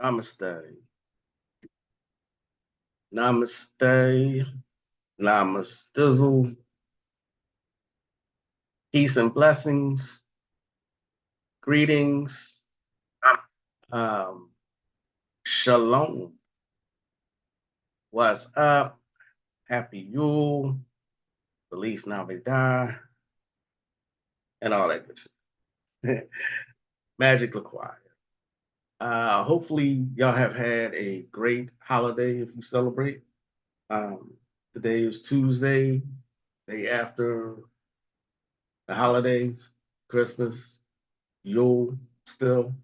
Namaste. Namaste. Namastizzle. Peace and blessings. Greetings. Um, Shalom. What's up? Happy Yule. Feliz Navidad. And all that good shit. Magick La Croix. Hopefully, y'all have had a great holiday if you celebrate. Um, Today is Tuesday, day after the holidays, Christmas, Yule still.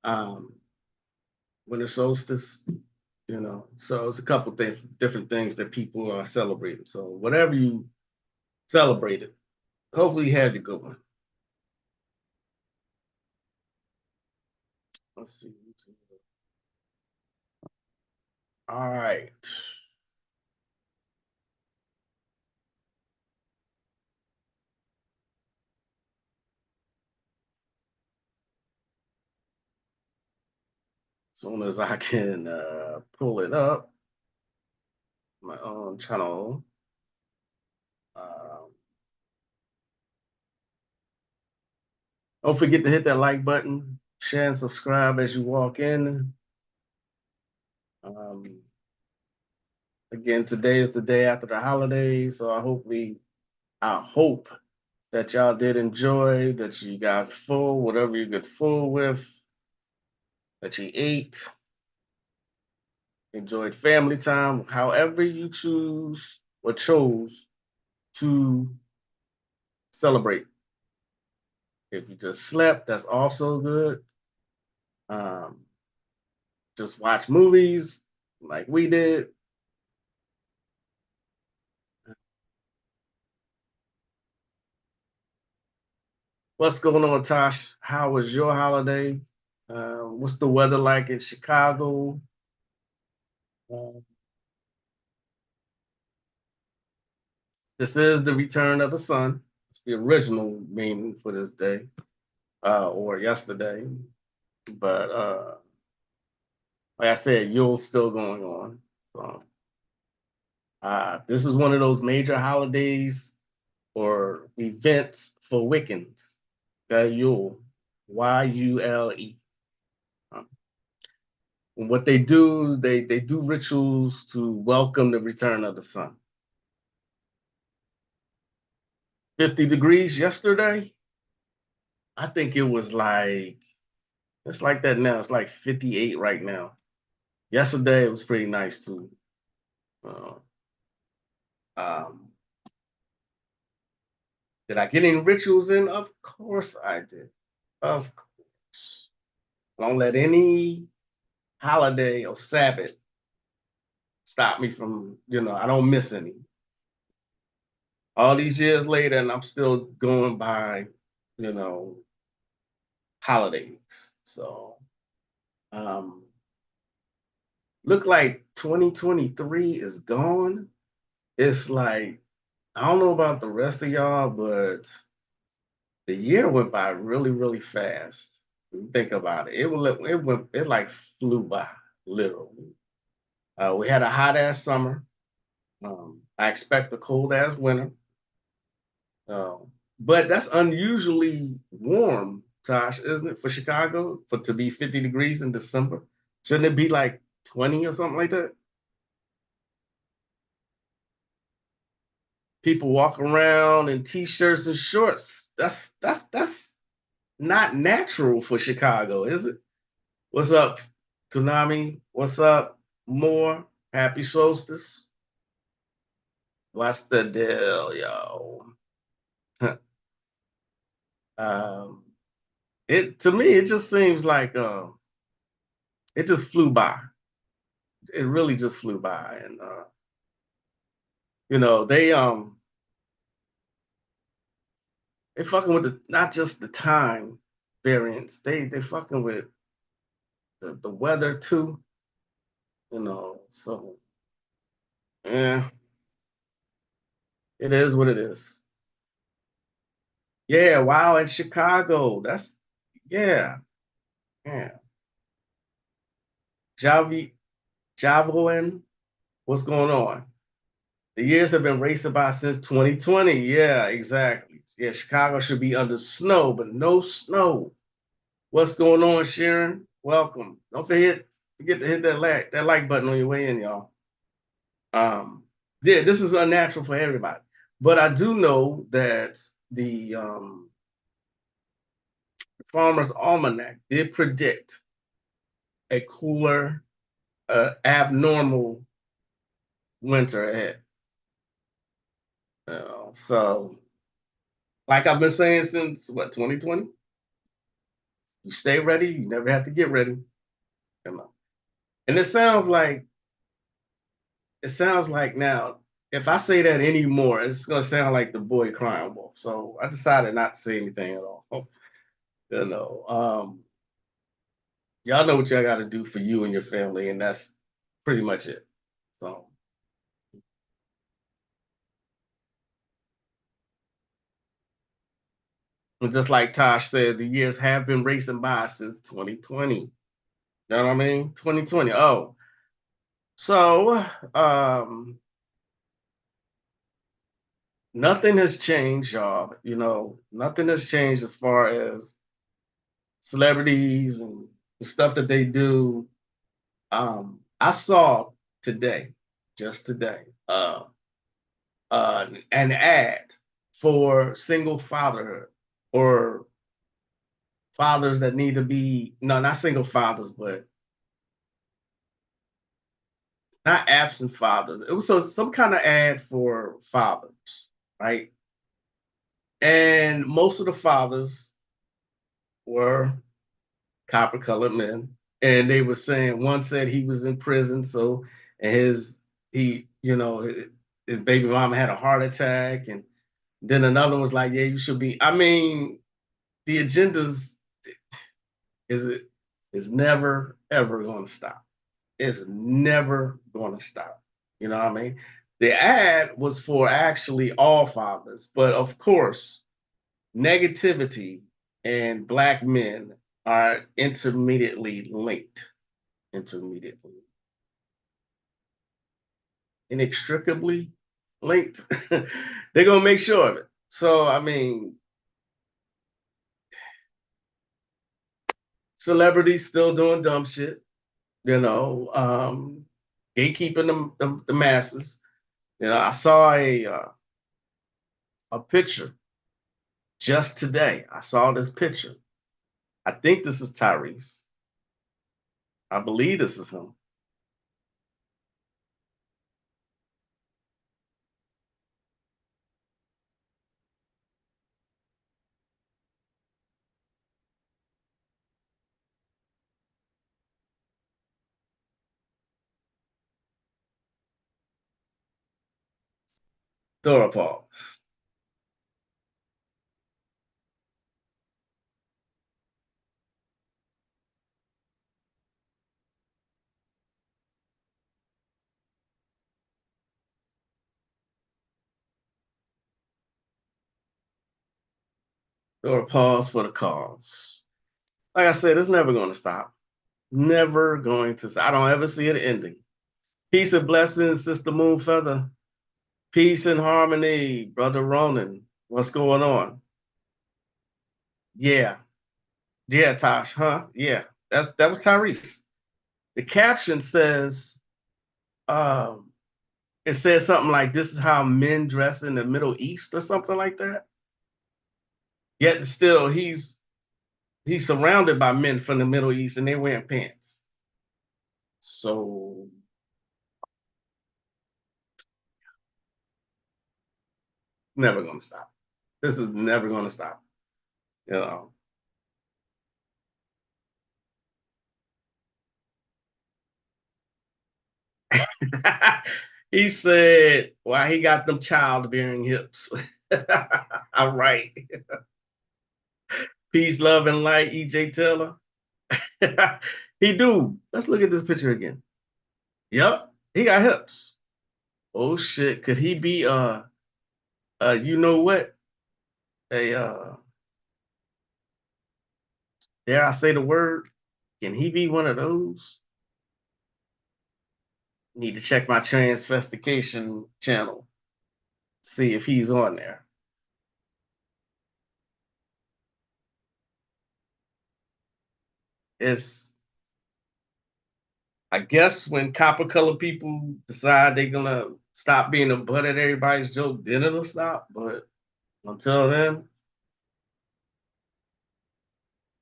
Um, Winter solstice, so it's a couple things, different things that people are celebrating. So whatever you celebrated, hopefully you had a good one. Let's see. All right. As soon as I can pull it up, my own channel. Um, don't forget to hit that like button, share and subscribe as you walk in. Um, Again, today is the day after the holidays, so I hope that y'all did enjoy, that you got full, whatever you get full with, that you ate, enjoyed family time, however you choose or chose to celebrate. If you just slept, that's also good. Um, just watch movies like we did. What's going on, Tosh? How was your holiday? What's the weather like in Chicago? Um, this is the return of the sun. It's the original meaning for this day or yesterday. But like I said, Yule's still going on. So this is one of those major holidays or events for Wiccans. Yule, Yule. Um, and what they do, they do rituals to welcome the return of the sun. 50 degrees yesterday. I think it was like it's like that now. It's like 58 right now. Yesterday it was pretty nice too. Uh, um, did I get any rituals in? Of course I did. Of course. Don't let any holiday or Sabbath stop me from, I don't miss any. All these years later, and I'm still going by, you know, holidays. So, um, look like 2023 is gone. It's like, I don't know about the rest of y'all, but the year went by really, really fast. Think about it. It like flew by, literally. We had a hot ass summer. I expect a cold ass winter. Uh, but that's unusually warm, Tosh, isn't it, for Chicago, for to be 50 degrees in December? Shouldn't it be like 20 or something like that? People walk around in t-shirts and shorts. That's not natural for Chicago, is it? What's up, Tsunami? What's up, More? Happy solstice. What's the deal, yo? um, it to me, it just seems like it just flew by. It really just flew by, and they fucking with not just the time variance. They fucking with the weather too. So yeah, it is what it is. Yeah, wow, in Chicago. Yeah, yeah. Javi, Javoin, what's going on? The years have been racing by since 2020. Yeah, exactly. Yeah, Chicago should be under snow, but no snow. What's going on, Sharon? Welcome. Don't forget to hit that like button on your way in, y'all. Um, yeah, this is unnatural for everybody. But I do know that the Farmer's Almanac did predict a cooler, abnormal winter ahead. So, like I've been saying since what 2020, you stay ready. You never have to get ready. You know? And it sounds like now. If I say that anymore, it's gonna sound like the boy crying wolf. So I decided not to say anything at all. You know, y'all know what y'all got to do for you and your family, and that's pretty much it. So, and just like Tosh said, the years have been racing by since 2020. You know what I mean? 2020. Oh, so nothing has changed, y'all. Nothing has changed as far as celebrities and the stuff that they do. I saw today, just today, an ad for single fatherhood or fathers that need to be no, not single fathers, but not absent fathers. It was some kind of ad for fathers, right? And most of the fathers were copper colored men. And they were saying one said he was in prison, so and his baby mama had a heart attack, and then another was like, yeah, you should be. I mean, the agendas is it is never ever going to stop. It's never going to stop. You know what I mean? The ad was for actually all fathers, but of course, negativity and black men are intermediately linked. Intermediately, inextricably linked. They're gonna make sure of it. So I mean, celebrities still doing dumb shit. Gatekeeping the masses. I saw a picture just today. I saw this picture. I think this is Tyrese. I believe this is him. Throw a pause. Throw a pause for the cause. Like I said, it's never going to stop. Never going to stop. I don't ever see it ending. Peace and blessings, Sister Moonfeather. Peace and harmony, Brother Ronan. What's going on? Yeah. Yeah, Tosh, huh? Yeah. That was Tyrese. The caption says, um, it says something like this is how men dress in the Middle East or something like that. Yet still he's surrounded by men from the Middle East and they're wearing pants. So never gonna stop. This is never gonna stop. You know. He said, "Why he got them childbearing hips?" All right. Peace, love, and light. EJ Taylor. He do. Let's look at this picture again. Yep, he got hips. Oh shit, could he be you know what? A dare I say the word? Can he be one of those? Need to check my transvestigation channel, see if he's on there. It's, I guess, when copper color people decide they're gonna stop being a butt at everybody's joke, then it'll stop. But until then,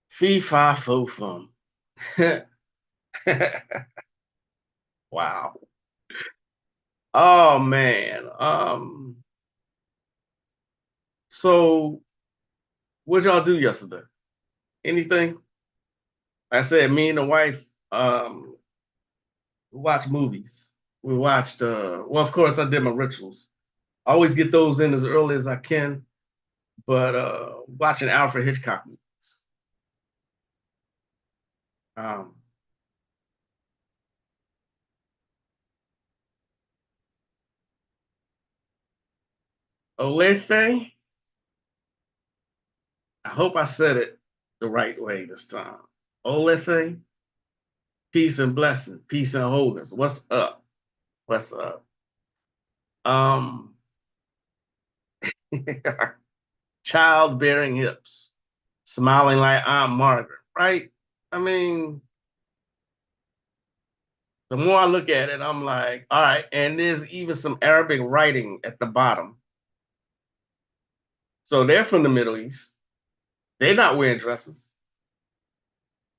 fee fi fo fum. Wow. Oh man. So what y'all do yesterday? Anything? I said me and the wife we watched movies. We watched well, of course I did my rituals. I always get those in as early as I can, but watching Alfred Hitchcock movies. Um Olethe, I hope I said it the right way this time. Olethe, peace and blessings, peace and wholeness. What's up? What's up? Um childbearing hips, smiling like Aunt Margaret, right? I mean, the more I look at it, I'm like, all right, and there's even some Arabic writing at the bottom. So they're from the Middle East. They're not wearing dresses.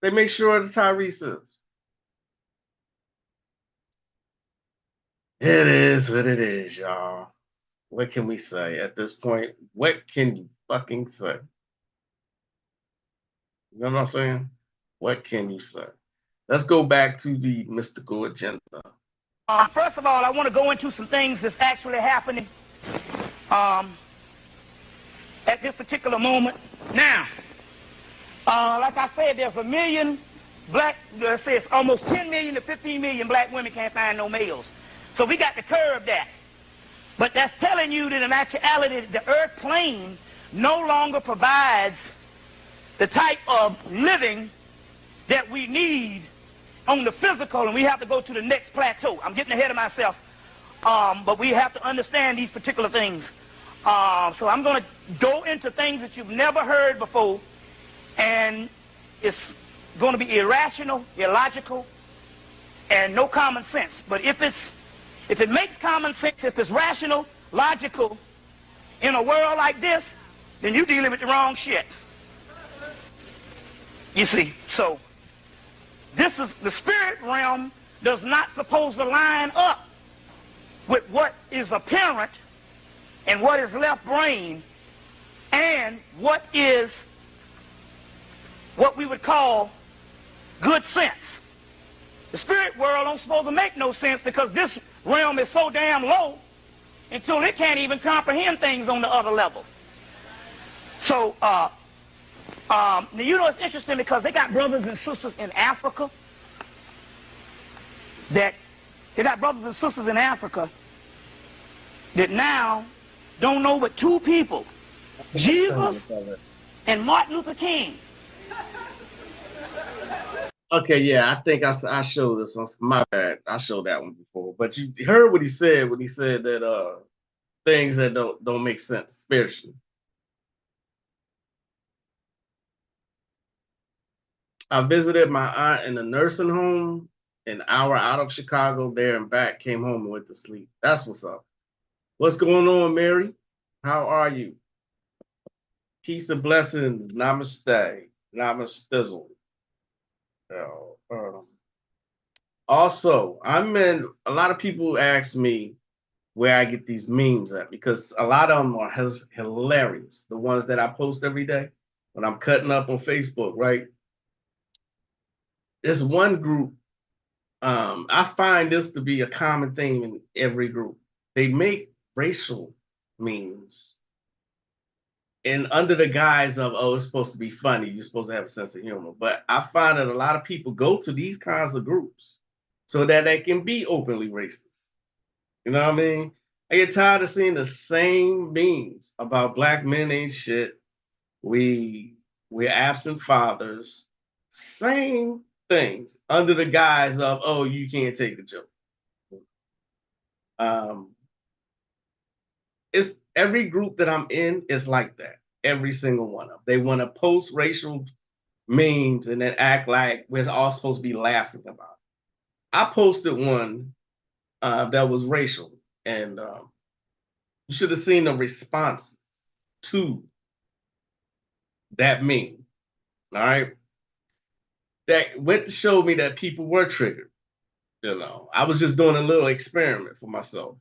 They make sure the Tyrese is. It is what it is, y'all. What can we say at this point? What can you fucking say? You know what I'm saying? What can you say? Let's go back to the mystical agenda. First of all, I want to go into some things that's actually happening um, at this particular moment. Now, like I said, there's a million black, let's say it's almost 10 million to 15 million black women can't find no males. So we got to curb that. But that's telling you that in actuality, the earth plane no longer provides the type of living that we need on the physical, and we have to go to the next plateau. I'm getting ahead of myself, but we have to understand these particular things. So I'm going to go into things that you've never heard before, and it's going to be irrational, illogical, and no common sense. But if it makes common sense, if it's rational, logical, in a world like this, then you're dealing with the wrong shit. You see, so this is the spirit realm does not supposed to line up with what is apparent and what is left brain and what is what we would call good sense. The spirit world don't supposed to make no sense because this realm is so damn low until it can't even comprehend things on the other level. So, now, you know, it's interesting because they got brothers and sisters in Africa that now don't know but two people, Jesus and Martin Luther King. Okay, yeah, I think I showed this on my bad. I showed that one before, but you heard what he said when he said that things that don't make sense spiritually. I visited my aunt in a nursing home, an hour out of Chicago, there and back. Came home and went to sleep. That's what's up. What's going on, Mary? How are you? Peace and blessings. Namaste. Namastizzle. Also, I'm in. A lot of people ask me where I get these memes at because a lot of them are hilarious. The ones that I post every day when I'm cutting up on Facebook, right? There's one group. I find this to be a common theme in every group. They make racial memes, and under the guise of, oh, it's supposed to be funny, you're supposed to have a sense of humor. But I find that a lot of people go to these kinds of groups so that they can be openly racist. You know what I mean? I get tired of seeing the same memes about black men ain't shit. We're absent fathers. Same things under the guise of, oh, you can't take the joke. Um, it's every group that I'm in is like that. Every single one of them. They want to post racial memes and then act like we're all supposed to be laughing about it. I posted one that was racial, and you should have seen the responses to that meme. All right, that went to show me that people were triggered. I was just doing a little experiment for myself.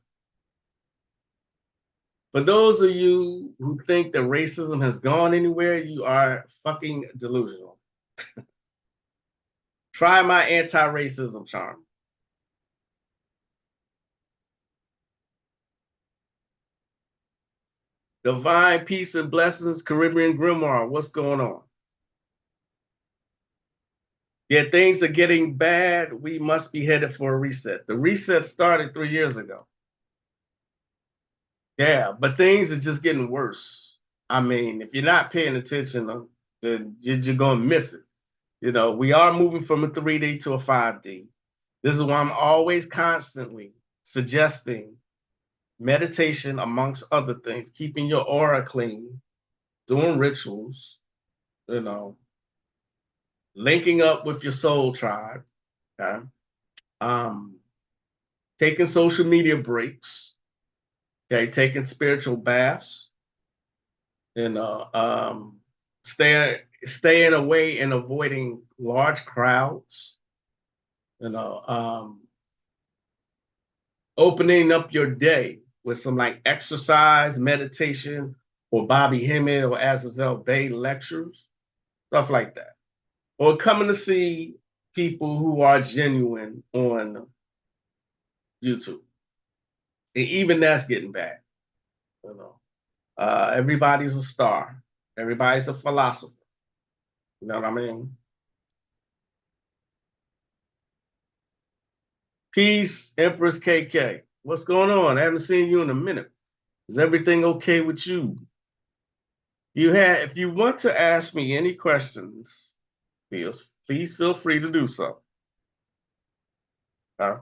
For those of you who think that racism has gone anywhere, you are fucking delusional. Try my anti-racism charm. Divine peace and blessings, Caribbean Grimoire. What's going on? Yeah, things are getting bad. We must be headed for a reset. The reset started 3 years ago. Yeah, but things are just getting worse. I mean, if you're not paying attention, then you're going to miss it. We are moving from a 3D to a 5D. This is why I'm always constantly suggesting meditation, amongst other things, keeping your aura clean, doing rituals, you know, linking up with your soul tribe, okay? Um, taking social media breaks, okay, taking spiritual baths, staying away and avoiding large crowds, you know, um, opening up your day with some like exercise, meditation, or Bobby Hemmett or Azazel Bay lectures, stuff like that. Or coming to see people who are genuine on YouTube. And even that's getting bad. You know, everybody's a star. Everybody's a philosopher. You know what I mean? Peace, Empress KK. What's going on? I haven't seen you in a minute. Is everything okay with you? If you want to ask me any questions, please feel free to do so. Uh,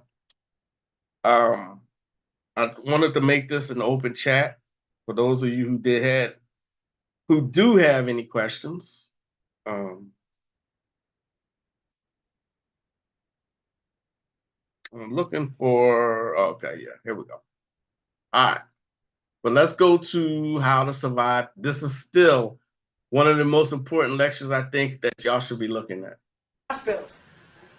um, I wanted to make this an open chat for those of you who do have any questions. I'm looking for, okay, yeah, here we go. All right, but let's go to how to survive. This is still one of the most important lectures I think that y'all should be looking at. Hospitals,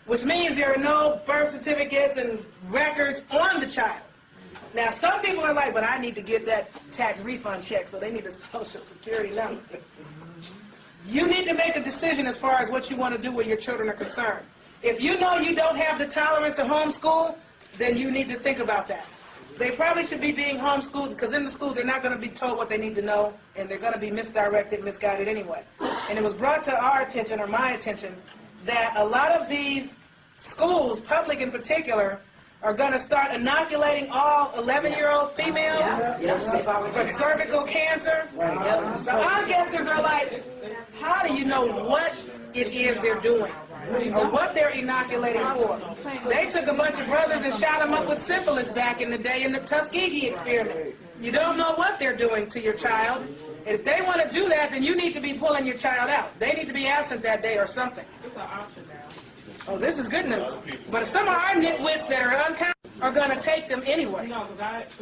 which means there are no birth certificates and records on the child. Now, some people are like, but I need to get that tax refund check, so they need a social security number. You need to make a decision as far as what you want to do where your children are concerned. If you know you don't have the tolerance to homeschool, then you need to think about that. They probably should be being homeschooled because in the schools they're not going to be told what they need to know, and they're going to be misdirected, misguided anyway. And it was brought to our attention, or my attention, that a lot of these schools, public in particular, are going to start inoculating all 11-year-old females for cervical cancer. The podcasters are like, how do you know what it is they're doing or what they're inoculating for? They took a bunch of brothers and shot them up with syphilis back in the day in the Tuskegee experiment. You don't know what they're doing to your child. And if they want to do that, then you need to be pulling your child out. They need to be absent that day or something. It's an option now. Oh, this is good news. But some of our nitwits that are unconscious are going to take them anyway. No, because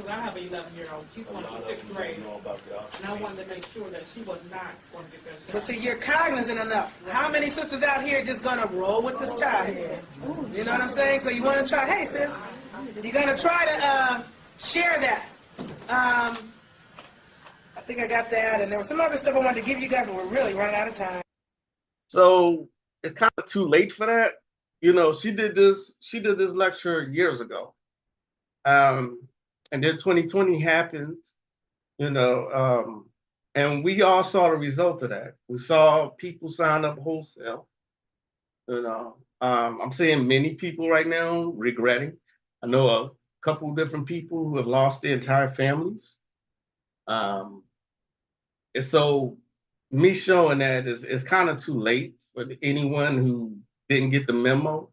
I have an 11-year-old. She's going to 6th grade. And I wanted to make sure that she was not going to get that. But see, you're cognizant enough. How many sisters out here are just going to roll with this tide? You know what I'm saying? So you want to try, hey, sis, you're going to try to share that. I think I got that. And there was some other stuff I wanted to give you guys, but we're really running out of time. So it's kind of too late for that. She did this lecture years ago. And then 2020 happened, and we all saw the result of that. We saw people sign up wholesale. I'm seeing many people right now regretting. I know a couple of different people who have lost their entire families. And so me showing that is kind of too late for anyone who didn't get the memo.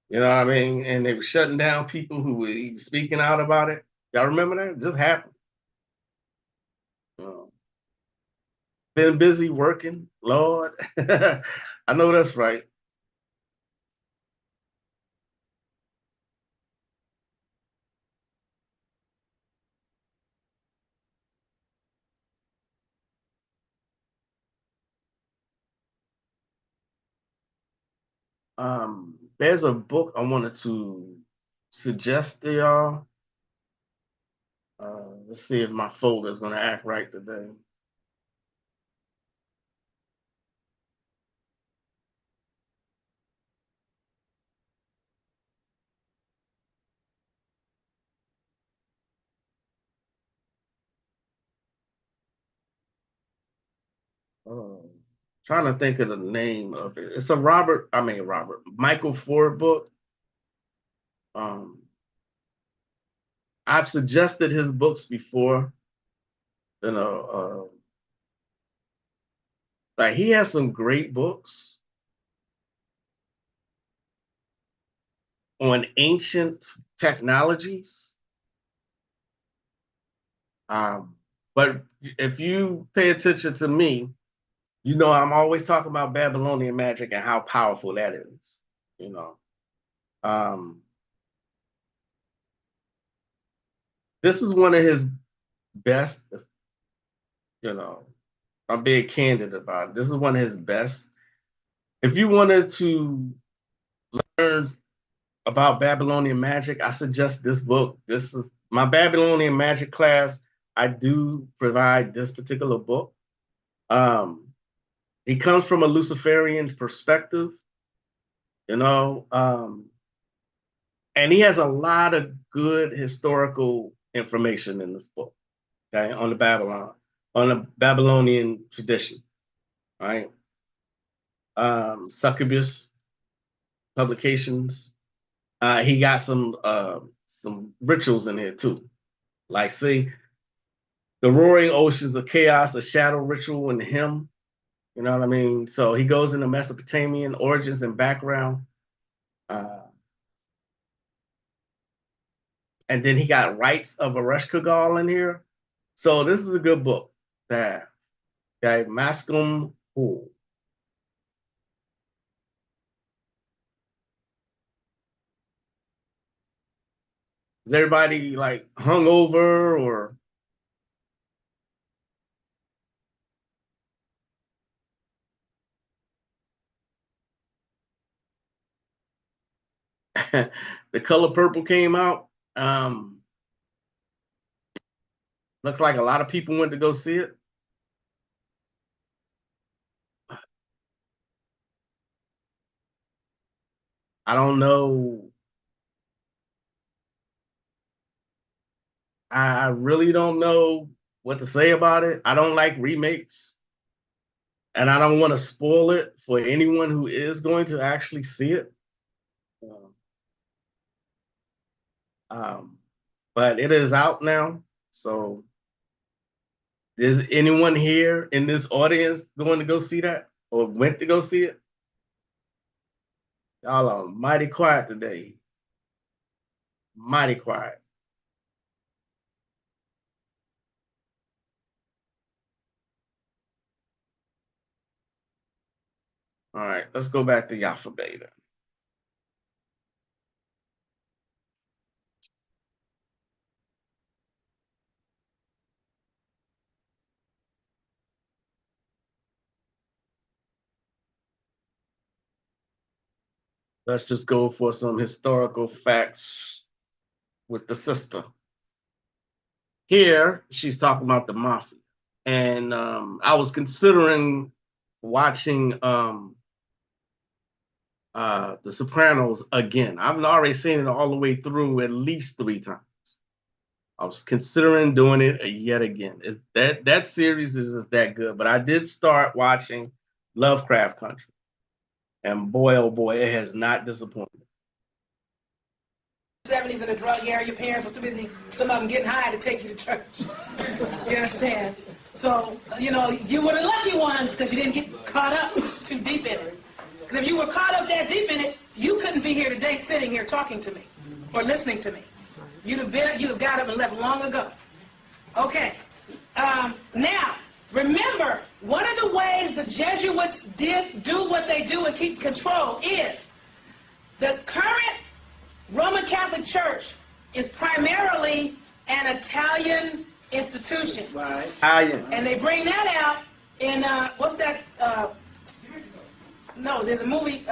You know what I mean? And they were shutting down people who were even speaking out about it. Y'all remember that? It just happened. Uh, Been busy working, Lord. I know that's right. There's a book I wanted to suggest to y'all. Let's see if my folder is going to act right today. Um, Trying to think of the name of it. It's a Michael Ford book. Um, I've suggested his books before. You know, like he has some great books on ancient technologies. Um, but if you pay attention to me, you know I'm always talking about Babylonian magic and how powerful that is. You know, um, this is one of his best. You know, I'm being candid about it. This is one of his best. If you wanted to learn about Babylonian magic, I suggest this book. This is my Babylonian magic class. I do provide this particular book. Um, he comes from a Luciferian perspective, you know, and he has a lot of good historical information in this book, okay, on the Babylonian tradition, right? Succubus publications. He got some rituals in here too. Like, see, the roaring oceans of chaos, a shadow ritual in him. You know what I mean? So he goes into Mesopotamian origins and background. Uh, and then he got Rites of Ereshkigal in here. So this is a good book. That okay, Mascom Pool. Is everybody like hungover or the color purple came out? Looks like a lot of people went to go see it. I don't know. I really don't know what to say about it. I don't like remakes, and I don't want to spoil it for anyone who is going to actually see it. Um, um, but it is out now. So, is anyone here in this audience going to go see that or went to go see it? Y'all are mighty quiet today. Mighty quiet. All right, let's go back to Yafa Beta. Let's just go for some historical facts with the sister. Here, she's talking about the mafia. And I was considering watching The Sopranos again. I've already seen it all the way through at least 3 times. I was considering doing it yet again. Is that series is just that good? But I did start watching Lovecraft Country, and boy, oh boy, it has not disappointed. 70s in the drug era, your parents were too busy, some of them getting high to take you to church. You understand? So, you know, you were the lucky ones because you didn't get caught up too deep in it. Because if you were caught up that deep in it, you couldn't be here today sitting here talking to me or listening to me. You'd have got up and left long ago. Okay. Now, remember, one of the ways the Jesuits did do what they do and keep control is the current Roman Catholic Church is primarily an Italian institution. Right. Italian. And they bring that out in, what's that? No, there's a movie,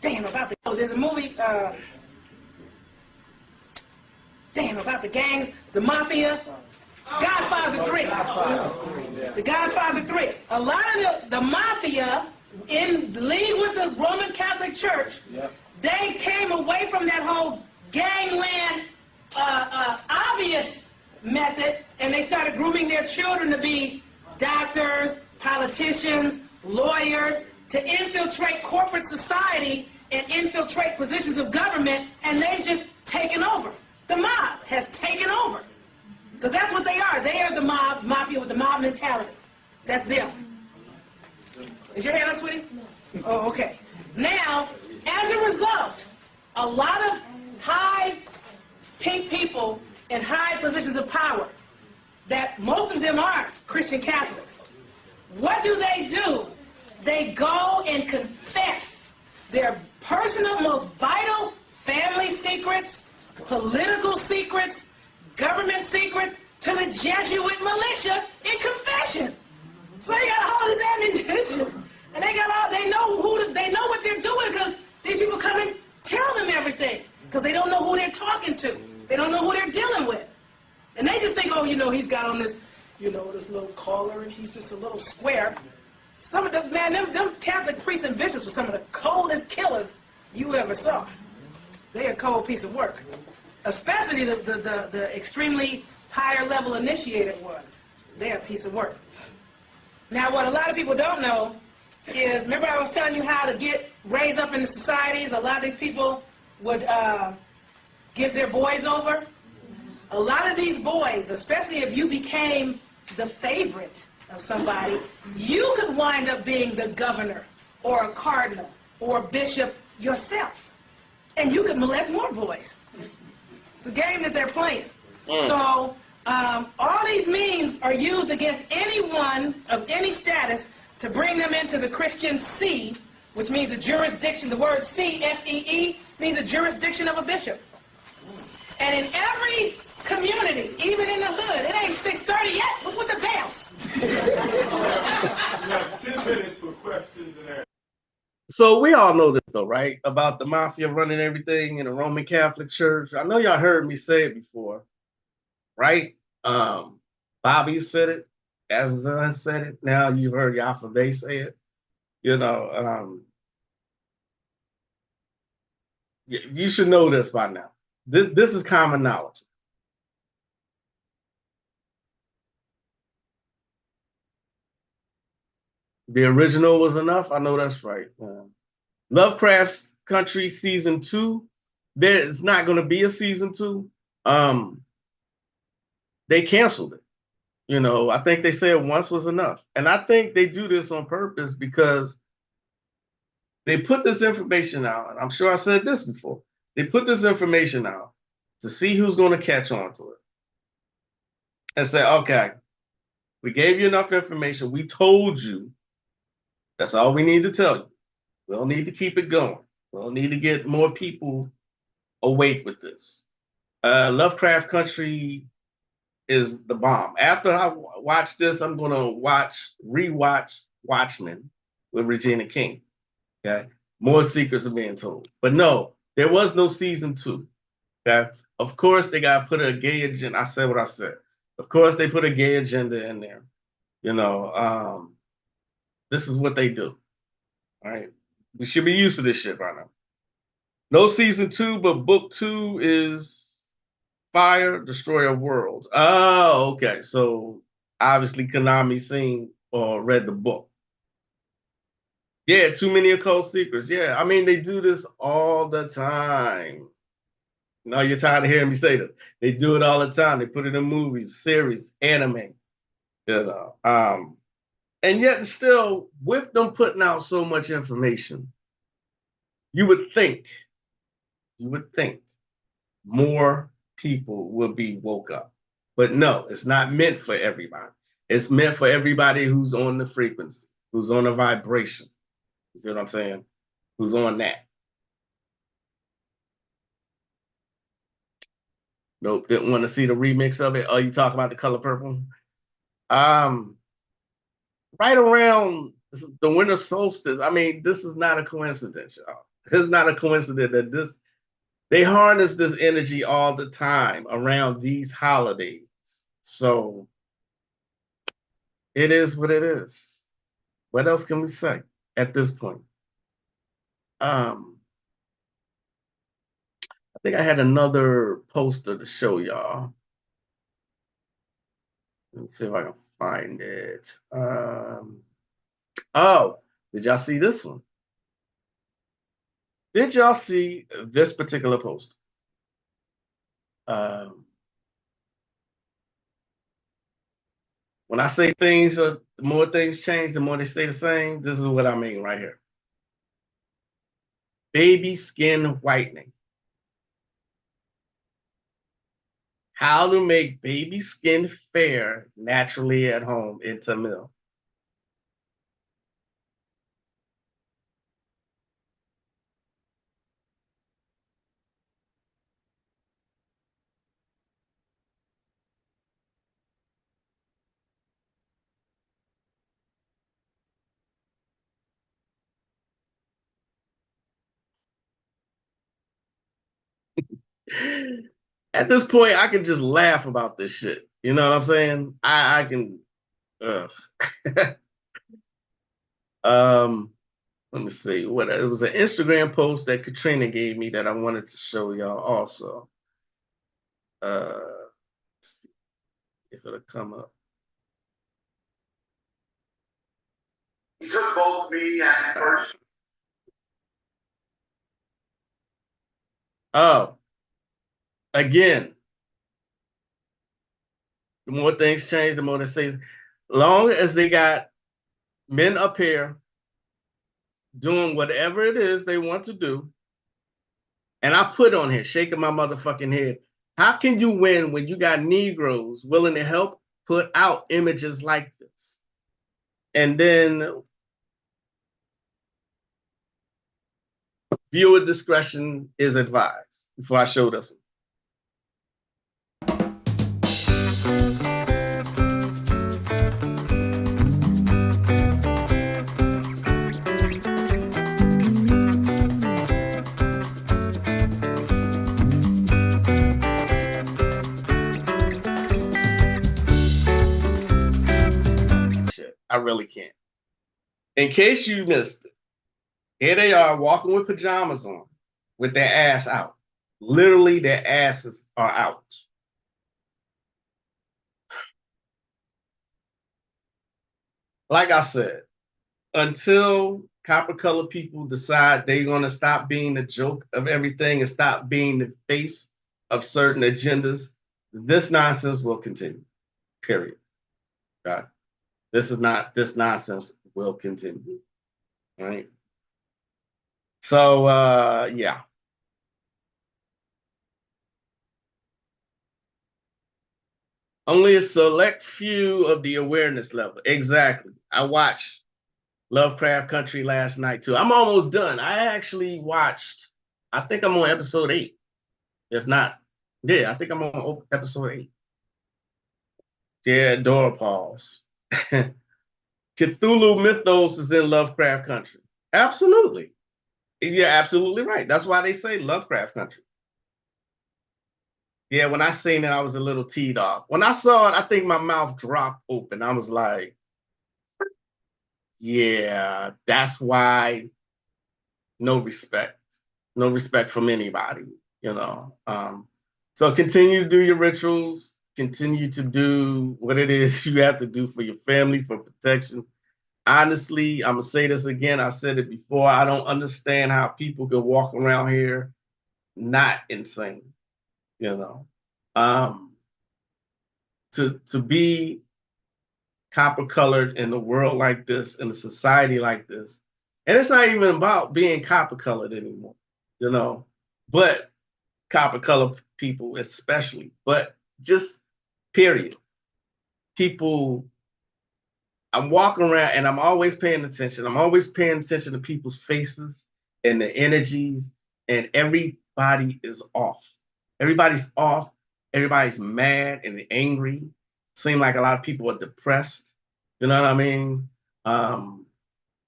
there's a movie, about the gangs, the mafia. Godfather 3. The Godfather 3. A lot of the mafia in league with the Roman Catholic Church, they came away from that whole gangland obvious method, and they started grooming their children to be doctors, politicians, lawyers, to infiltrate corporate society and infiltrate positions of government, and they've just taken over. The mob has taken over. Because that's what they are. They are the mob, mafia with the mob mentality. That's them. Is your hand up, sweetie? Oh, okay. Now, as a result, a lot of high pink people in high positions of power, that most of them are Christian Catholics, what do? They go and confess their personal, most vital family secrets, political secrets, government secrets to the Jesuit militia in confession. So they got all this ammunition, and they know what they're doing, because these people come and tell them everything, because they don't know who they're talking to. They don't know who they're dealing with, and they just think, oh, he's got on this, this little collar, and he's just a little square. Some of them Catholic priests and bishops were some of the coldest killers you ever saw. They're a cold piece of work. Especially the extremely higher level initiated ones. They're a piece of work. Now, what a lot of people don't know is, remember I was telling you how to get raised up in the societies? A lot of these people would give their boys over. A lot of these boys, especially if you became the favorite of somebody, you could wind up being the governor or a cardinal or a bishop yourself. And you could molest more boys. It's a game that they're playing. So all these means are used against anyone of any status to bring them into the Christian see, which means a jurisdiction. The word see, S-E-E, means a jurisdiction of a bishop. And in every community, even in the hood, it ain't 6:30 yet. What's with the bells? We have 10 minutes for questions and answers. So we all know this, though, right? About the mafia running everything in the Roman Catholic Church. I know y'all heard me say it before, right? Bobby said it. Azazan said it. Now you've heard Yafabe say it. You should know this by now. This is common knowledge. The original was enough. I know that's right. Lovecraft's Country Season 2. There's not going to be a Season 2. They canceled it. I think they said once was enough. And I think they do this on purpose because they put this information out. And I'm sure I said this before. They put this information out to see who's going to catch on to it. And say, okay, we gave you enough information. We told you. That's all we need to tell you. We don't need to keep it going. We don't need to get more people awake with this. Lovecraft Country is the bomb. After I watch this, I'm going to rewatch Watchmen with Regina King. Okay, more secrets are being told. But no, there was no Season 2. Okay, of course they got to put a gay agenda. I said what I said. Of course they put a gay agenda in there. This is what they do. All right. We should be used to this shit right now. No Season 2, but Book 2 is Fire, Destroyer of Worlds. Oh, okay. So obviously Konami seen or read the book. Yeah, too many occult secrets. Yeah, I mean, they do this all the time. No, you're tired of hearing me say this. They do it all the time. They put it in movies, series, anime. And yet still, with them putting out so much information, you would think you would think more people will be woke up. But no, it's not meant for everybody. It's meant for everybody who's on the frequency, who's on the vibration. You see what I'm saying? Who's on that. Nope, didn't want to see the remix of it. Oh, you talk about the color purple? Um, right around the winter solstice. I mean, this is not a coincidence, y'all. It's not a coincidence that they harness this energy all the time around these holidays. So it is what it is. What else can we say at this point? I think I had another poster to show y'all. Let me see if I can find it. Oh, did y'all see this one? Did y'all see this particular poster? When I say things, the more things change, the more they stay the same. This is what I mean right here. Baby skin whitening. How to make baby skin fair naturally at home in Tamil. At this point, I can just laugh about this shit. You know what I'm saying? I can. Let me see. What it was an Instagram post that Katrina gave me that I wanted to show y'all also. Let's see if it'll come up. He took both me and first. Oh, again, the more things change, the more they say. Long as they got men up here doing whatever it is they want to do, and I put on here, shaking my motherfucking head. How can you win when you got Negroes willing to help put out images like this? And then viewer discretion is advised before I show this one. Shit, I really can't. In case you missed it, here they are walking with pajamas on, with their ass out. Literally, their asses are out. Like I said, until copper colored people decide they're going to stop being the joke of everything and stop being the face of certain agendas, this nonsense will continue. Period. God. This nonsense will continue. Right? So yeah. Only a select few of the awareness level. Exactly. I watched Lovecraft Country last night too. I'm almost done. I actually watched, I think I'm on episode 8. If not, yeah, I think I'm on episode 8. Yeah, door pause. Cthulhu mythos is in Lovecraft Country. Absolutely. You're absolutely right. That's why they say Lovecraft Country. Yeah, when I seen it, I was a little teed off. When I saw it, I think my mouth dropped open. I was like, yeah, that's why no respect. No respect from anybody, you know. So continue to do your rituals, continue to do what it is you have to do for your family, for protection. Honestly, I'm gonna say this again. I said it before. I don't understand how people can walk around here not insane, you know. To be copper colored in a world like this, in a society like this, and it's not even about being copper colored anymore, you know. But copper color people especially, but just period. People, I'm walking around and I'm always paying attention. I'm always paying attention to people's faces and the energies, and everybody is off. Everybody's off. Everybody's mad and angry. Seem like a lot of people are depressed. You know what I mean? Um,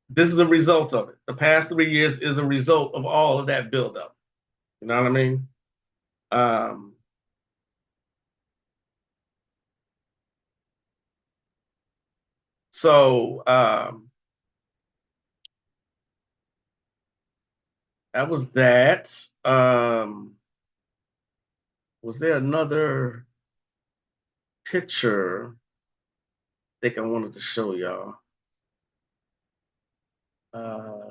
this is a result of it. The past 3 years is a result of all of that buildup. You know what I mean? Um, so that was that. Was there another picture I think I wanted to show y'all?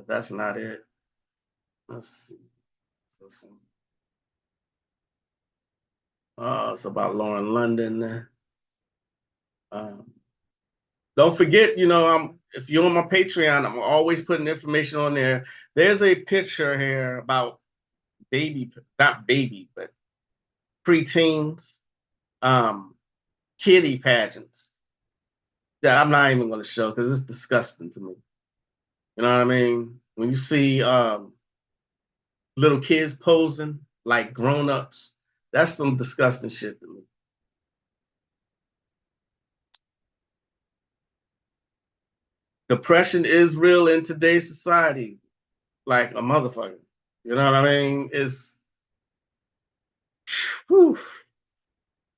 That's not it. Let's see. It's about Lauren London. Um, don't forget, if you're on my Patreon, I'm always putting information on there. There's a picture here about not baby, but preteens, um, kiddie pageants that I'm not even going to show because it's disgusting to me. You know what I mean? When you see little kids posing like grown-ups, that's some disgusting shit to me. Depression is real in today's society, like a motherfucker. You know what I mean? It's, whew.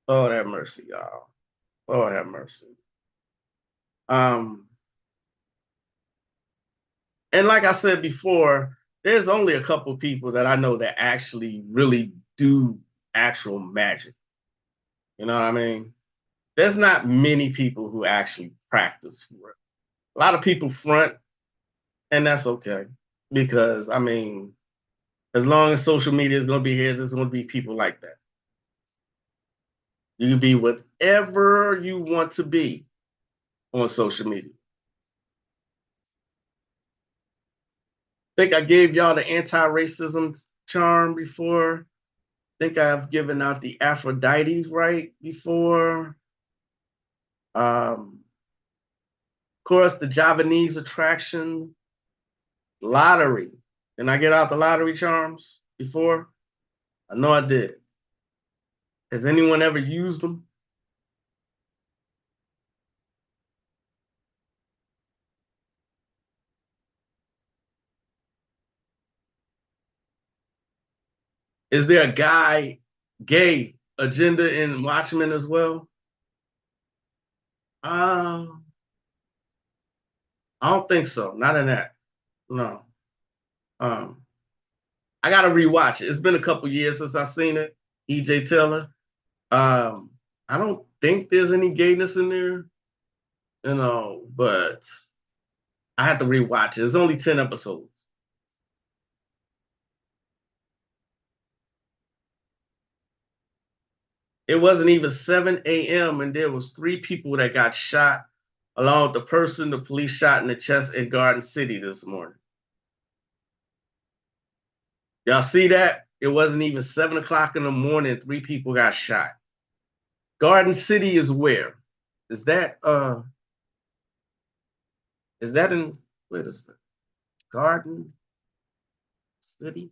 Oh, have mercy, y'all. Oh, have mercy. Um, and like I said before, there's only a couple people that I know that actually really do actual magic. You know what I mean? There's not many people who actually practice for it. A lot of people front, and that's okay. Because I mean, as long as social media is gonna be here, there's gonna be people like that. You can be whatever you want to be on social media. I think I gave y'all the anti-racism charm before. I think I've given out the Aphrodite right before. Of course, the Javanese attraction, lottery. Did I get out the lottery charms before? I know I did. Has anyone ever used them? Is there a gay agenda in Watchmen as well? Um, I don't think so. Not in that. No. Um, I gotta rewatch it. It's been a couple years since I've seen it. EJ Taylor. Um, I don't think there's any gayness in there, but I have to rewatch it. It's only 10 episodes. It wasn't even 7 a.m. and there was 3 people that got shot, along with the person the police shot in the chest in Garden City this morning. Y'all see that? It wasn't even 7 o'clock in the morning. 3 people got shot. Garden City is where? Is that in, where is that? Garden City?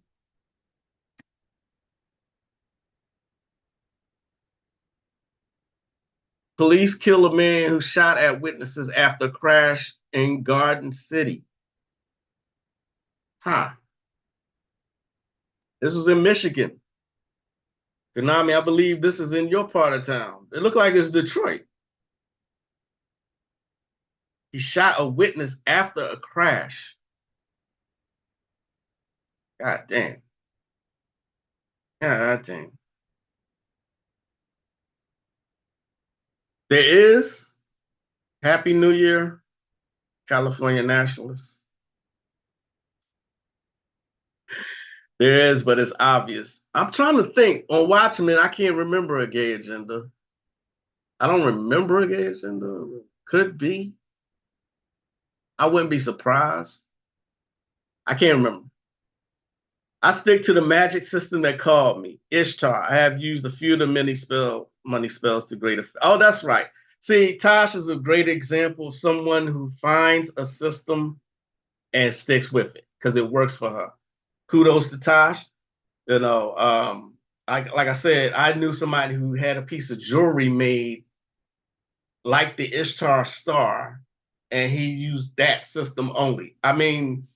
Police kill a man who shot at witnesses after crash in Garden City. Huh. This was in Michigan. Konami, I believe this is in your part of town. It looked like it's Detroit. He shot a witness after a crash. God damn. God damn. There is Happy New Year, California Nationalists. There is, but it's obvious. I'm trying to think. On Watchmen, I can't remember a gay agenda. I don't remember a gay agenda. Could be. I wouldn't be surprised. I can't remember. I stick to the magic system that called me, Ishtar. I have used a few of the money spells to great effect. Oh, that's right. See, Tosh is a great example of someone who finds a system and sticks with it because it works for her. Kudos to Tosh. You know, like I said, I knew somebody who had a piece of jewelry made like the Ishtar star, and he used that system only. I mean,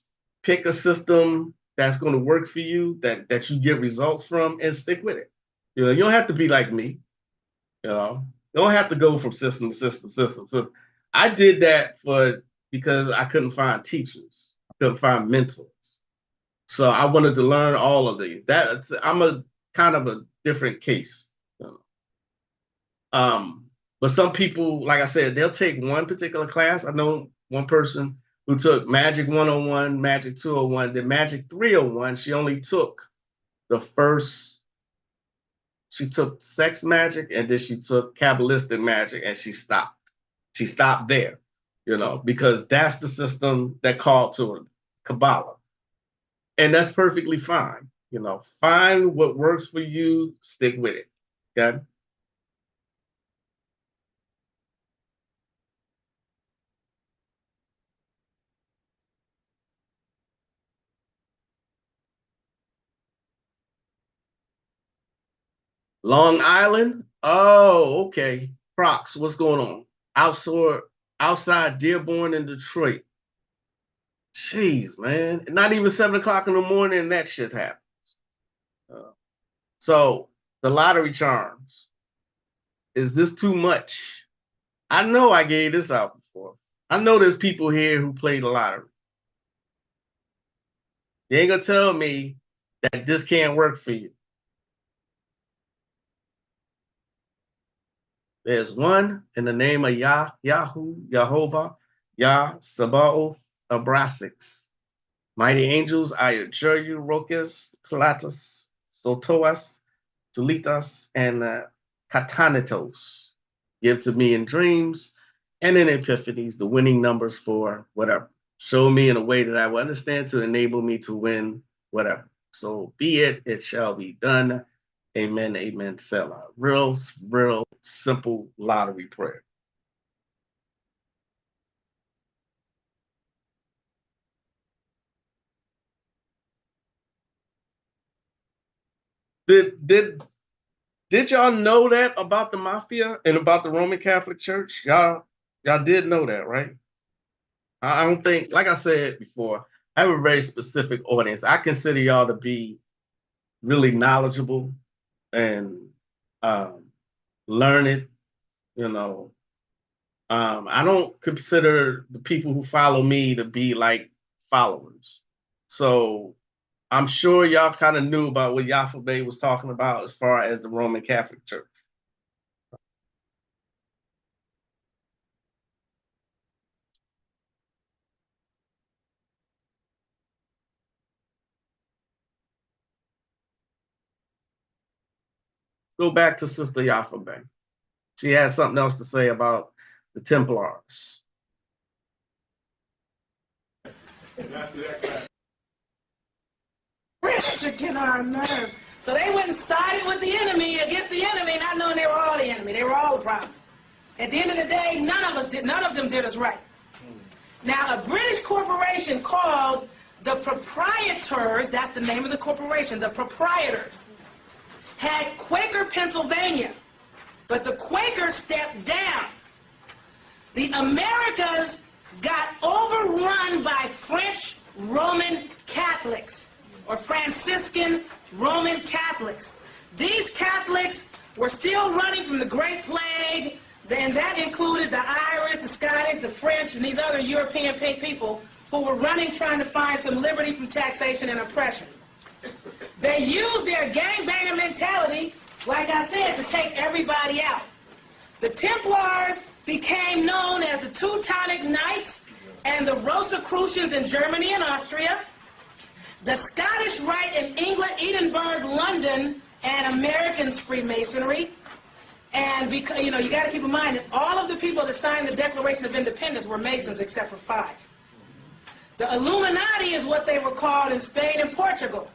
pick a system that's going to work for you, that you get results from, and stick with it. You know, you don't have to be like me. You know, you don't have to go from system to system. I did that because I couldn't find teachers, I couldn't find mentors. So I wanted to learn all of these. I'm a kind of a different case. You know? But some people, like I said, they'll take one particular class. I know one person who took Magic 101, Magic 201, then Magic 301. She only took she took sex magic, and then she took Kabbalistic magic, and she stopped. She stopped there, you know, because that's the system that called to her, Kabbalah. And that's perfectly fine. You know, find what works for you, stick with it. Okay. Long Island. Oh, okay. Prox, what's going on? Outside, outside Dearborn in Detroit. Jeez, man. Not even 7 o'clock in the morning, and that shit happens. So the lottery charms. Is this too much? I know I gave this out before. I know there's people here who play the lottery. You ain't gonna tell me that this can't work for you. There's one in the name of Yahovah, Yah, Sabaoth, Abrasix. Mighty angels, I adjure you, Rokas, Pilatus, Sotoas, Tulitas, and Katanitos. Give to me in dreams and in epiphanies the winning numbers for whatever. Show me in a way that I will understand to enable me to win whatever. So be it, it shall be done. Amen, amen, Selah. Real simple lottery prayer. Did y'all know that about the mafia and about the Roman Catholic Church? Y'all did know that, right? I don't think, like I said before, I have a very specific audience. I consider y'all to be really knowledgeable and learned, you know. I don't consider the people who follow me to be like followers. So I'm sure y'all kind of knew about what Yaffa was talking about as far as the Roman Catholic Church. Go back to Sister Yaffa. She has something else to say about the Templars. British are getting on our nerves. So they went and sided with the enemy against the enemy, not knowing they were all the enemy. They were all the problem. At the end of the day, none of them did us right. Now, a British corporation called the Proprietors, that's the name of the corporation, the Proprietors, had Quaker, Pennsylvania, but the Quakers stepped down. The Americas got overrun by French Roman Catholics, or Franciscan Roman Catholics. These Catholics were still running from the Great Plague, and that included the Irish, the Scottish, the French, and these other European people who were running trying to find some liberty from taxation and oppression. They used their gangbanger mentality, like I said, to take everybody out. The Templars became known as the Teutonic Knights and the Rosicrucians in Germany and Austria, the Scottish Rite in England, Edinburgh, London, and Americans' Freemasonry. And because, you got to keep in mind that all of the people that signed the Declaration of Independence were Masons except for 5. The Illuminati is what they were called in Spain and Portugal.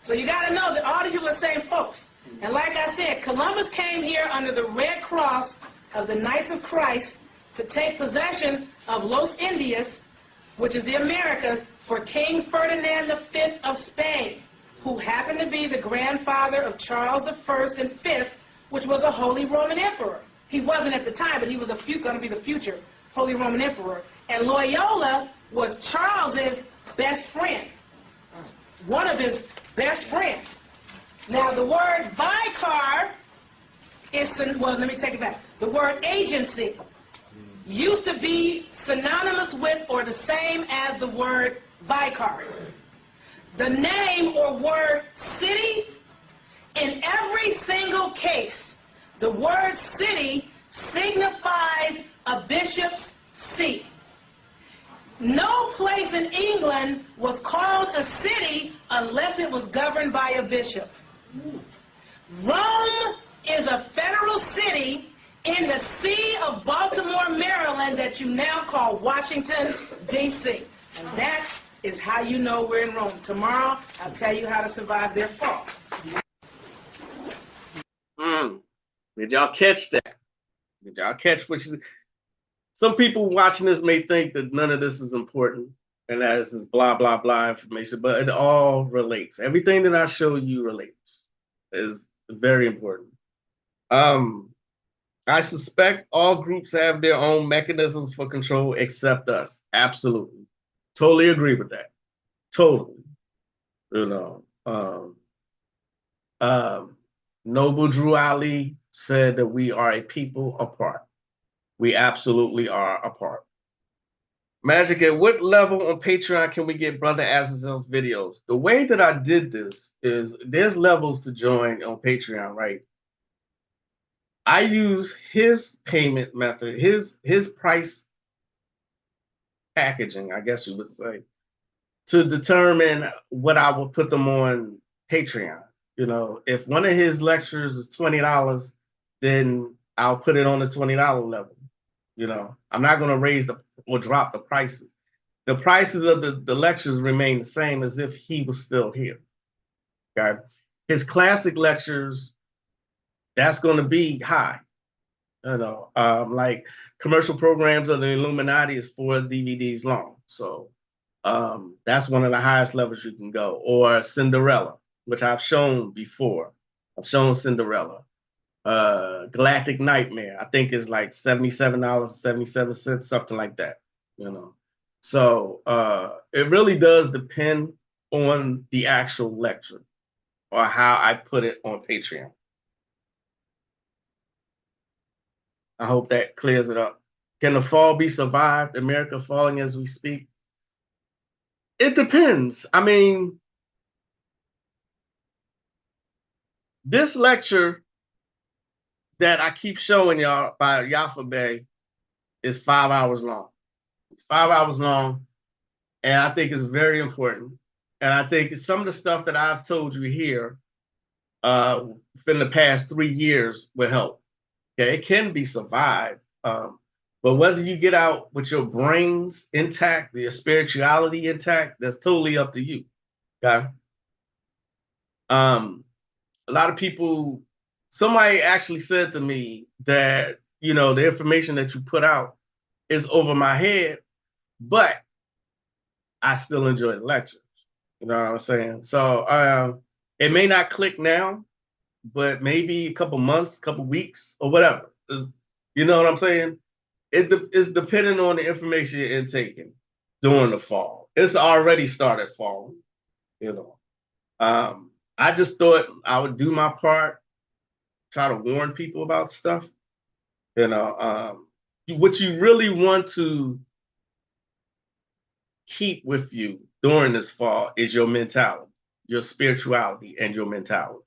So you got to know that all these people are the same folks. And like I said, Columbus came here under the Red Cross of the Knights of Christ to take possession of Los Indias, which is the Americas, for King Ferdinand V of Spain, who happened to be the grandfather of Charles I and V, which was a Holy Roman Emperor. He wasn't at the time, but he was going to be the future Holy Roman Emperor. And Loyola was Charles's best friend, one of his best friends. Now, the word vicar is, well, let me take it back. The word agency used to be synonymous with or the same as the word vicar. The name or word city, in every single case, the word city signifies a bishop's seat. No place in England was called a city unless it was governed by a bishop. Rome is a federal city in the sea of Baltimore, Maryland, that you now call Washington, D.C. And that is how you know we're in Rome. Tomorrow, I'll tell you how to survive their fall. Did y'all catch that? Did y'all catch what she... Some people watching this may think that none of this is important and that this is blah, blah, blah information, but it all relates. Everything that I show you relates. Is very important. I suspect all groups have their own mechanisms for control except us. Absolutely. Totally agree with that. Totally. You know, Noble Drew Ali said that we are a people apart. We absolutely are apart. Magic, at what level on Patreon can we get Brother Azazel's videos? The way that I did this is there's levels to join on Patreon, right? I use his payment method, his price packaging, I guess you would say, to determine what I will put them on Patreon. You know, if one of his lectures is $20, then I'll put it on the $20 level. You know, I'm not going to raise or drop the prices. The prices of the lectures remain the same as if he was still here. Okay. His classic lectures, that's going to be high. You know, like commercial programs of the Illuminati is 4 DVDs long. So that's one of the highest levels you can go. Or Cinderella, which I've shown before. I've shown Cinderella. Galactic Nightmare, I think is like $77.77, something like that, you know. So it really does depend on the actual lecture or how I put it on Patreon. I hope that clears it up. Can the fall be survived? America falling as we speak? It depends. I mean, this lecture that I keep showing y'all by Yafa Bey is 5 hours long. It's 5 hours long, and I think it's very important. And I think some of the stuff that I've told you here in the past 3 years will help. Okay, it can be survived, but whether you get out with your brains intact, your spirituality intact, that's totally up to you. Okay. A lot of people. Somebody actually said to me that, you know, the information that you put out is over my head, but I still enjoy the lectures. You know what I'm saying? So it may not click now, but maybe a couple months, couple weeks, or whatever. You know what I'm saying? It's depending on the information you're intaking during the fall. It's already started falling, you know. I just thought I would do my part, try to warn people about stuff. You know, what you really want to keep with you during this fall is your mentality, your spirituality, and your mentality.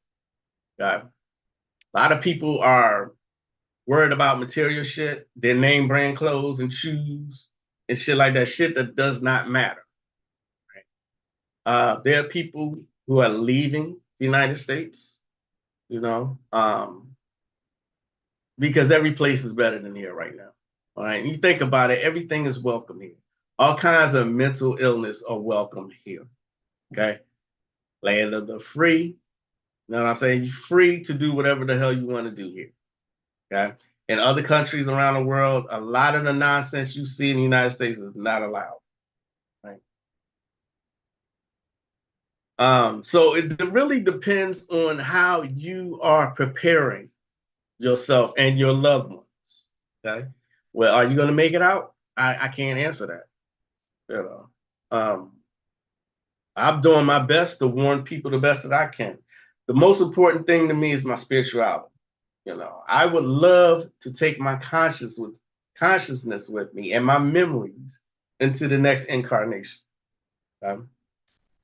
Okay? A lot of people are worried about material shit, their name brand clothes and shoes and shit like that, shit that does not matter. Right? There are people who are leaving the United States, you know, because every place is better than here right now. All right. And you think about it, everything is welcome here. All kinds of mental illness are welcome here. Okay. land of the free. You know what I'm saying? You're free to do whatever the hell you want to do here. Okay. In other countries around the world, a lot of the nonsense you see in the United States is not allowed. Right. So it really depends on how you are preparing yourself and your loved ones. Okay. Well, are you going to make it out? I can't answer that. You know, um, I'm doing my best to warn people the best that I can. The most important thing to me is my spirituality. You know, I would love to take my consciousness with me and my memories into the next incarnation. Um,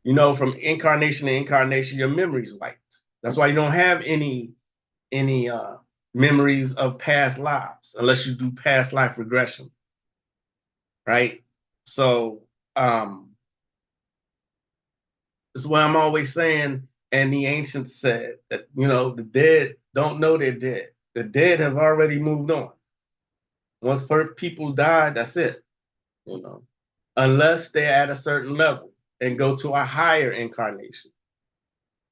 you know, from incarnation to incarnation, your memories wiped. That's why you don't have any memories of past lives unless you do past life regression, right? So that's why I'm always saying, and the ancients said that, you know, the dead don't know they're dead. The dead have already moved on. Once people die, that's it, you know, unless they're at a certain level and go to a higher incarnation,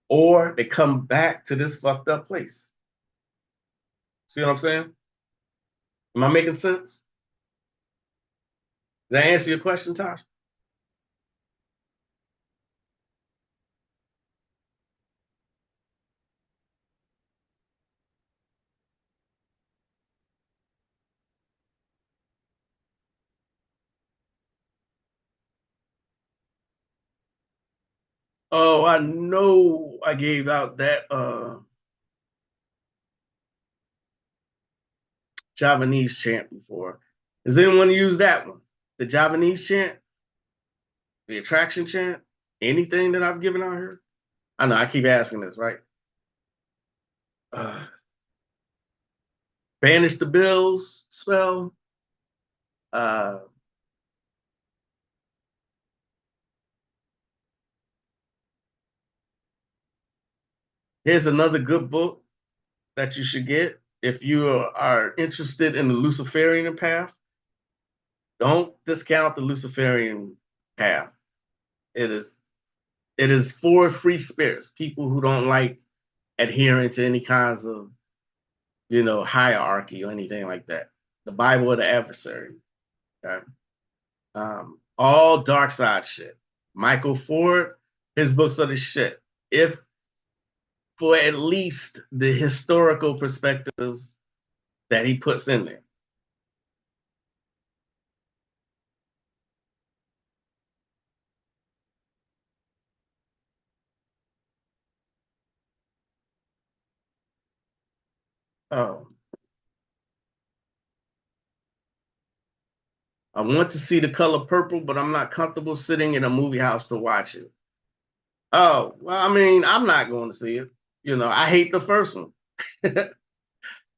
or they come back to this fucked up place. See what I'm saying? Am I making sense? Did I answer your question, Tosh? Oh, I know I gave out that Javanese chant before. Has anyone used that one? The Javanese chant? The attraction chant? Anything that I've given out here? I know I keep asking this, right? Uh, Banish the bills spell. Uh, Here's another good book that you should get if you are interested in the Luciferian path. Don't discount the Luciferian path. It is it is for free spirits, people who don't like adhering to any kinds of, you know, hierarchy or anything like that. The Bible of the adversary. Okay? All dark side shit. Michael Ford, his books are the shit. If for at least the historical perspectives that he puts in there. Oh, I want to see The Color Purple, but I'm not comfortable sitting in a movie house to watch it. Oh, well, I mean, I'm not going to see it. You know, I hate the first one.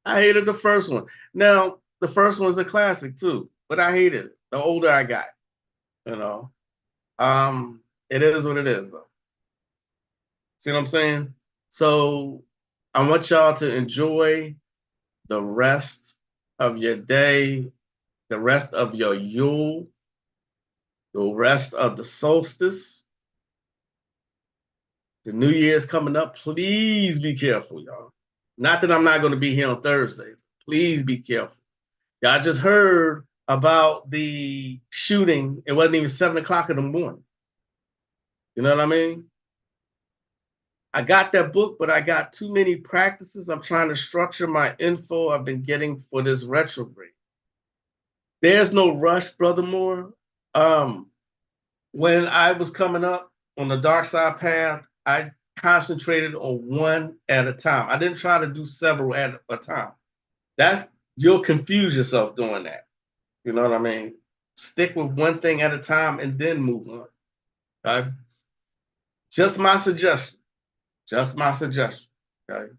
I hated the first one. Now, the first one was a classic too, but I hated it the older I got, you know. It is what it is though. See what I'm saying? So I want y'all to enjoy the rest of your day, the rest of your Yule, the rest of the solstice. The New Year's coming up. Please be careful, y'all. Not that I'm not going to be here on Thursday. Please be careful. Y'all just heard about the shooting. It wasn't even 7 o'clock in the morning. You know what I mean? I got that book, but I got too many practices. I'm trying to structure my info I've been getting for this retrograde. There's no rush, Brother Moore. Um, when I was coming up on the dark side path, I concentrated on one at a time. I didn't try to do several at a time. That's You'll confuse yourself doing that. You know what I mean? Stick with one thing at a time and then move on. Okay? Just my suggestion. Just my suggestion. Okay.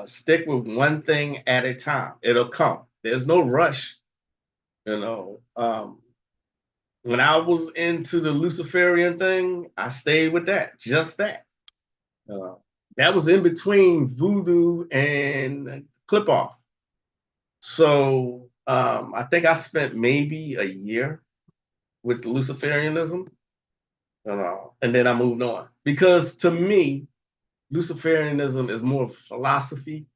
Stick with one thing at a time. It'll come. There's no rush. You know. When I was into the Luciferian thing, I stayed with that. Just that. Uh, that was in between voodoo and clip off. So I think I spent maybe a year with the Luciferianism. You know, and then I moved on because to me, Luciferianism is more philosophy,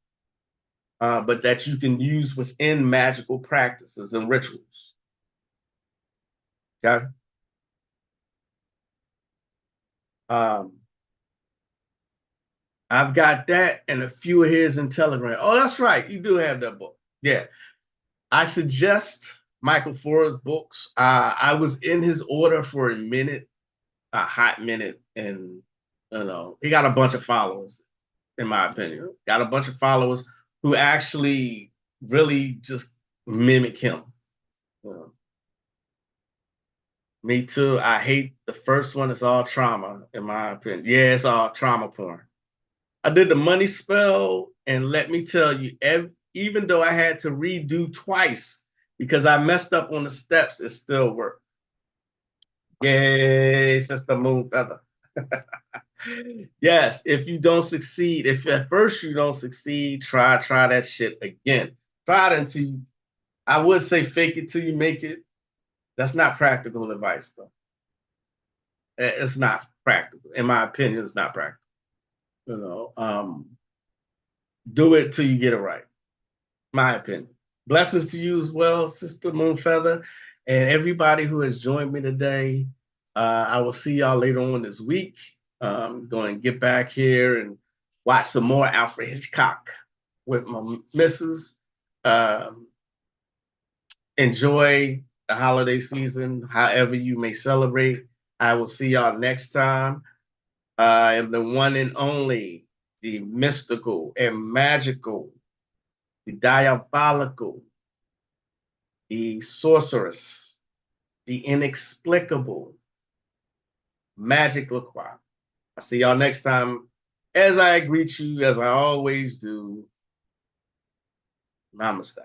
but that you can use within magical practices and rituals. Okay. Um, I've got that and a few of his in Telegram. Oh, that's right. You do have that book. Yeah. I suggest Michael Forer's books. I was in his order for a minute, a hot minute, and you know, he got a bunch of followers, in my opinion. Got a bunch of followers who actually really just mimic him. You know, me too. I hate the first one. It's all trauma, in my opinion. Yeah, it's all trauma porn. I did the money spell, and let me tell you, even though I had to redo twice because I messed up on the steps, it still worked. Yay, Sister Moon Feather. Yes, if you don't succeed, if at first you don't succeed, try that shit again. Try it until I would say fake it till you make it. That's not practical advice, though. It's not practical. In my opinion, it's not practical. You know, do it till you get it right. My opinion. Blessings to you as well, Sister Moonfeather, and everybody who has joined me today. I will see y'all later on this week. Going to get back here and watch some more Alfred Hitchcock with my missus. Um, Enjoy the holiday season, however you may celebrate. I will see y'all next time. I am the one and only, the mystical and magical, the diabolical, the sorceress, the inexplicable, Magick La Croix. I'll see y'all next time. As I greet you, as I always do, namaste.